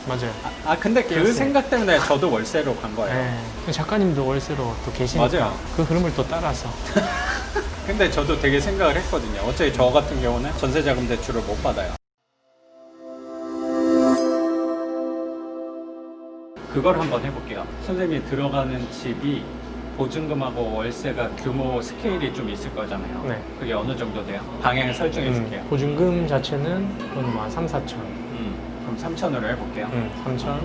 맞아요. 근데 그 그랬어요. 생각 때문에 저도 월세로 간 거예요. 네. 작가님도 월세로 또 계시니까 맞아요. 그 흐름을 또 따라서. 근데 저도 되게 생각을 했거든요. 어차피 저 같은 경우는 전세자금 대출을 못 받아요. 그걸 한번 해볼게요. 선생님이 들어가는 집이 보증금하고 월세가 규모 스케일이 좀 있을 거잖아요. 네. 그게 어느 정도 돼요? 방향을 설정해 줄게요. 보증금 자체는 한 3,4천. 그럼 3천으로 해볼게요. 3천.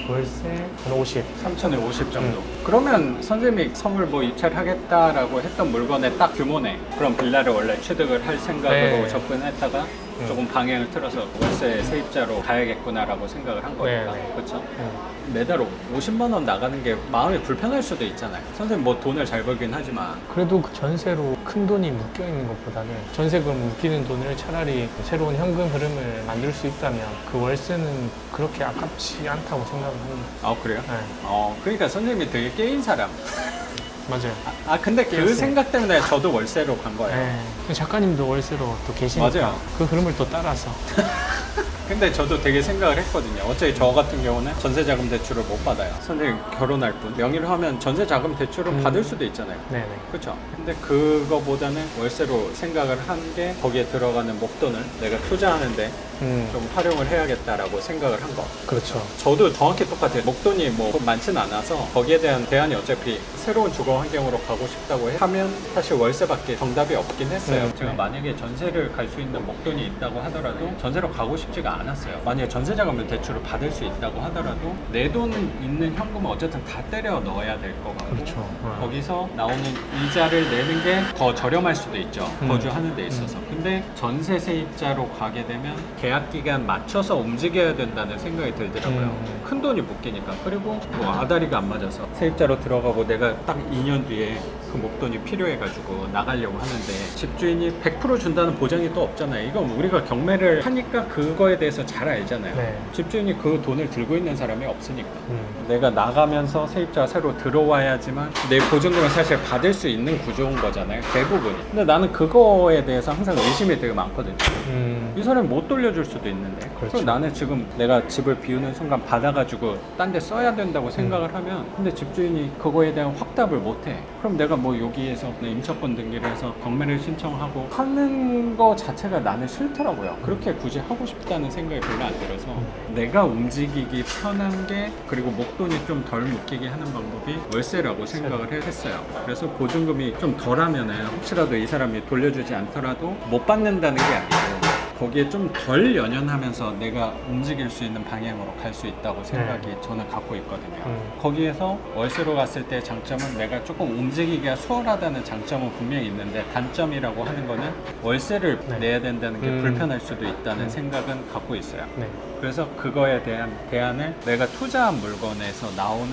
월세 한 50. 3천에 50 정도. 그러면 선생님이 선물 뭐 입찰하겠다라고 했던 물건의 딱 규모네. 그럼 빌라를 원래 취득을 할 생각으로 네. 접근했다가 조금 방향을 틀어서 월세 세입자로 가야겠구나라고 생각을 한 거니까. 네. 그렇죠? 매달 50만 원 나가는 게 마음이 불편할 수도 있잖아요. 선생님 뭐 돈을 잘 벌긴 하지만 그래도 그 전세로 큰 돈이 묶여 있는 것보다는 전세금 묶이는 돈을 차라리 새로운 현금 흐름을 만들 수 있다면 그 월세는 그렇게 아깝지 않다고 생각을 합니다. 그래요? 네. 그러니까 선생님이 되게 깨인 사람. 맞아요. 근데 그 깨었어요. 생각 때문에 저도 월세로 간 거예요. 네. 작가님도 월세로 또 계시니까 맞아요. 그 흐름을 또 따라서. 근데 저도 되게 생각을 했거든요. 어차피 저 같은 경우는 전세자금 대출을 못 받아요. 선생님 결혼할 분 명의로 하면 전세자금 대출을 받을 수도 있잖아요. 네네. 그렇죠. 근데 그거보다는 월세로 생각을 한 게 거기에 들어가는 목돈을 내가 투자하는데 좀 활용을 해야겠다라고 생각을 한 거. 그렇죠. 저도 정확히 똑같아요. 목돈이 뭐 많지는 않아서 거기에 대한 대안이 어차피 새로운 주거 환경으로 가고 싶다고 하면 사실 월세밖에 정답이 없긴 했어요. 제가 만약에 전세를 갈 수 있는 목돈이 있다고 하더라도 전세로 가고 싶지가 않았어요. 만약에 전세자금을 대출을 받을 수 있다고 하더라도 내 돈 있는 현금은 어쨌든 다 때려 넣어야 될 것 같고 그렇죠. 거기서 나오는 이자를 내는 게 더 저렴할 수도 있죠. 거주하는 데 있어서. 근데 전세 세입자로 가게 되면 계약 기간 맞춰서 움직여야 된다는 생각이 들더라고요. 큰 돈이 묶이니까. 그리고 뭐 아다리가 안 맞아서 세입자로 들어가고 내가 딱 2년 뒤에 그 목돈이 필요해가지고 나가려고 하는데 집주인이 100% 준다는 보장이 또 없잖아요. 이건 우리가 경매를 하니까 그거에 대해서 잘 알잖아요. 네. 집주인이 그 돈을 들고 있는 사람이 없으니까. 내가 나가면서 세입자가 새로 들어와야지만 내 보증금을 사실 받을 수 있는 구조인 거잖아요. 대부분이. 근데 나는 그거에 대해서 항상 의심이 되게 많거든요. 이 사람이 못 돌려줄 수도 있는데. 그렇죠. 그럼 나는 지금 내가 집을 비우는 순간 받아가지고 딴 데 써야 된다고 생각을 하면 근데 집주인이 그거에 대한 확답을 못해. 그럼 내가 뭐 여기에서 임차권 등기를 해서 경매를 신청하고 하는 거 자체가 나는 싫더라고요. 그렇게 굳이 하고 싶다는 생각이 별로 안 들어서 내가 움직이기 편한 게 그리고 목돈이 좀 덜 묶이게 하는 방법이 월세라고 생각을 했어요. 그래서 보증금이 좀 덜하면은 혹시라도 이 사람이 돌려주지 않더라도 못 받는다는 게 아니고 거기에 좀 덜 연연하면서 내가 움직일 수 있는 방향으로 갈 수 있다고 생각이 저는 갖고 있거든요. 거기에서 월세로 갔을 때 장점은 내가 조금 움직이기가 수월하다는 장점은 분명히 있는데 단점이라고 하는 거는 월세를 내야 된다는 게 불편할 수도 있다는 생각은 갖고 있어요. 네. 그래서 그거에 대한 대안을 내가 투자한 물건에서 나오는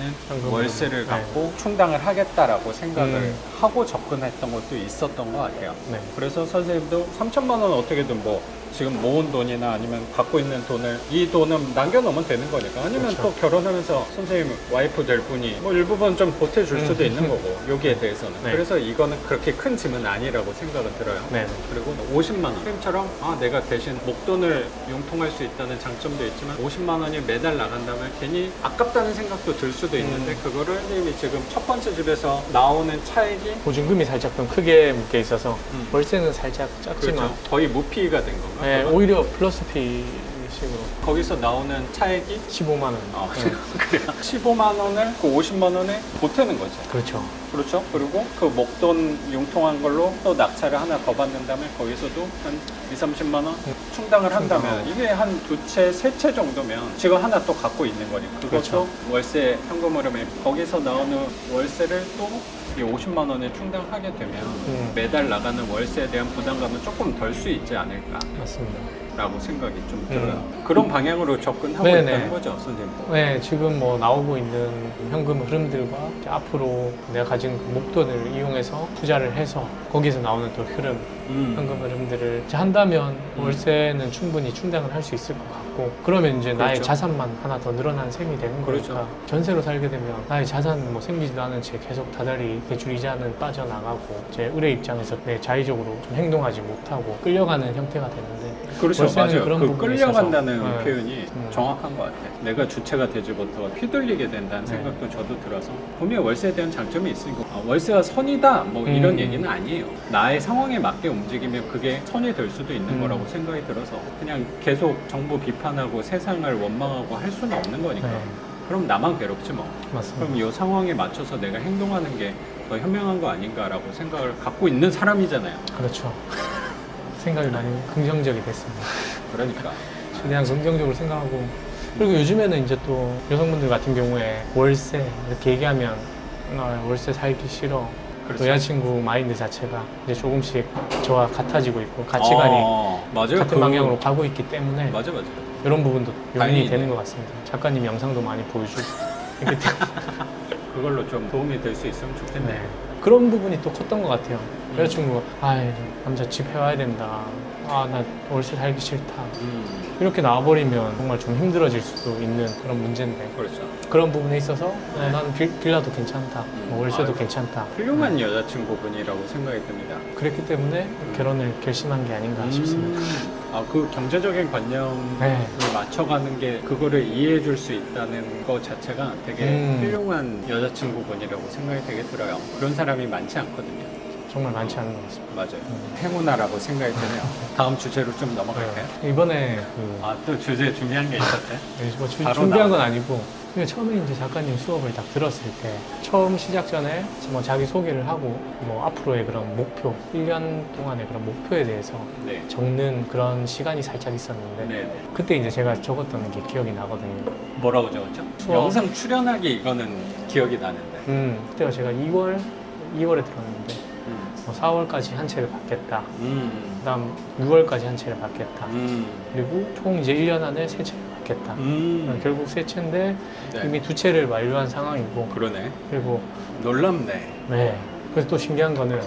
월세를 갖고 충당을 하겠다라고 생각을 하고 접근했던 것도 있었던 것 같아요. 네. 그래서 선생님도 3천만 원 어떻게든 뭐 지금 모은 돈이나 아니면 갖고 있는 돈을 이 돈은 남겨놓으면 되는 거니까 아니면 그렇죠. 또 결혼하면서 선생님 와이프 될 분이 뭐 일부분 좀 보태줄 수도 있는 거고 여기에 대해서는 네. 그래서 이거는 그렇게 큰 짐은 아니라고 생각은 들어요. 네. 그리고 50만 원 선생님처럼 내가 대신 목돈을 융통할 수 있다는 장점도 있지만 50만 원이 매달 나간다면 괜히 아깝다는 생각도 들 수도 있는데 그거를 선생님이 지금 첫 번째 집에서 나오는 차액이 보증금이 살짝 좀 크게 묶여 있어서 월세는 살짝 작지만 그렇죠. 거의 무피가 된 건가? 네, 오히려 플러스 피 식으로 거기서 나오는 차액이 15만 원. 그래요. 15만 원을 그 50만 원에 보태는 거죠. 그렇죠. 그렇죠. 그리고 그 목돈 융통한 걸로 또 낙찰을 하나 더 받는다면 거기서도 한 2, 30만 원 충당을 한다면 이게 한 두 채, 세 채 정도면 지금 하나 또 갖고 있는 거니까 그것도 그렇죠. 월세 현금 흐름에 거기서 나오는 월세를 또 이 50만 원에 충당하게 되면 매달 나가는 월세에 대한 부담감은 조금 덜 수 있지 않을까 맞습니다. 라고 생각이 좀 들어요. 그런 방향으로 접근하고 네네. 있다는 거죠, 선생님. 네, 지금 뭐 나오고 있는 현금 흐름들과 이제 앞으로 내가 가진 그 목돈을 이용해서 투자를 해서 거기서 나오는 또 흐름 현금 흐름들을 이제 한다면 월세는 충분히 충당을 할 수 있을 것 같고 그러면 이제 나의 그렇죠. 자산만 하나 더 늘어나는 셈이 되는 그렇죠. 거니까 전세로 살게 되면 나의 자산 뭐 생기지도 않은 채 계속 다달이 대출 이자는 빠져나가고 제 의뢰 입장에서 내 자의적으로 좀 행동하지 못하고 끌려가는 형태가 되는데 그렇죠. 월세는 맞아요. 그런 그 부분에 끌려간다는 있어서, 표현이 정확한 것 같아요. 내가 주체가 되지 못하고 휘둘리게 된다는 네. 생각도 저도 들어서 분명히 월세에 대한 장점이 있으니까 월세가 선이다 뭐 이런 얘기는 아니에요. 나의 상황에 맞게 움직이면 그게 선이 될 수도 있는 거라고 생각이 들어서 그냥 계속 정부 비판하고 세상을 원망하고 할 수는 없는 거니까 네, 그럼 나만 괴롭지 뭐. 맞습니다. 그럼 이 상황에 맞춰서 내가 행동하는 게 더 현명한 거 아닌가라고 생각을 갖고 있는 사람이잖아요. 그렇죠. 생각이 많이 긍정적이 됐습니다. 그러니까 최대한 긍정적으로 생각하고 그리고 요즘에는 이제 또 여성분들 같은 경우에 월세 이렇게 얘기하면 월세 살기 싫어 그렇죠. 또 여자친구 마인드 자체가 이제 조금씩 저와 같아지고 있고 가치관이 맞아요. 같은 방향으로 가고 있기 때문에 맞아. 이런 부분도 요인이 다행이네. 되는 것 같습니다. 작가님 영상도 많이 보여주고 이렇게 그걸로 좀 도움이 될 수 있으면 좋겠네요. 네. 그런 부분이 또 컸던 것 같아요. 여자친구가 남자 집 해와야 된다. 나 월세 살기 싫다. 이렇게 나와버리면 정말 좀 힘들어질 수도 있는 그런 문제인데 그렇죠. 그런 부분에 있어서 나는 빌라도 괜찮다. 뭐 월세도 아유. 괜찮다. 훌륭한 여자친구분이라고 생각이 듭니다. 그랬기 때문에 결혼을 결심한 게 아닌가 싶습니다. 그 경제적인 관념을 네. 맞춰가는 게 그거를 이해해 줄 수 있다는 것 자체가 되게 훌륭한 여자친구분이라고 생각이 되게 들어요. 그런 사람이 많지 않거든요. 정말 많지 않은 것 같습니다. 맞아요. 행운아라고 생각이 드네요. 다음 주제로 좀 넘어갈까요? 이번에 또 주제 준비한 게 있었어요? 뭐 바로 준비한 건 나와. 아니고 근데 처음에 이제 작가님 수업을 딱 들었을 때 처음 시작 전에 뭐 자기 소개를 하고 뭐 앞으로의 그런 목표 1년 동안의 그런 목표에 대해서 네. 적는 그런 시간이 살짝 있었는데 네. 그때 이제 제가 적었던 게 기억이 나거든요. 뭐라고 적었죠? 수업. 영상 출연하기 이거는 기억이 나는데. 그때가 제가 2월에 들었는데 뭐 4월까지 한 채를 받겠다. 그다음 6월까지 한 채를 받겠다. 그리고 총 이제 1년 안에 3채를 받겠다. 결국 3채인데 네. 이미 2채를 완료한 상황이고 그러네. 그리고 놀랍네. 네. 그래서 또 신기한 거는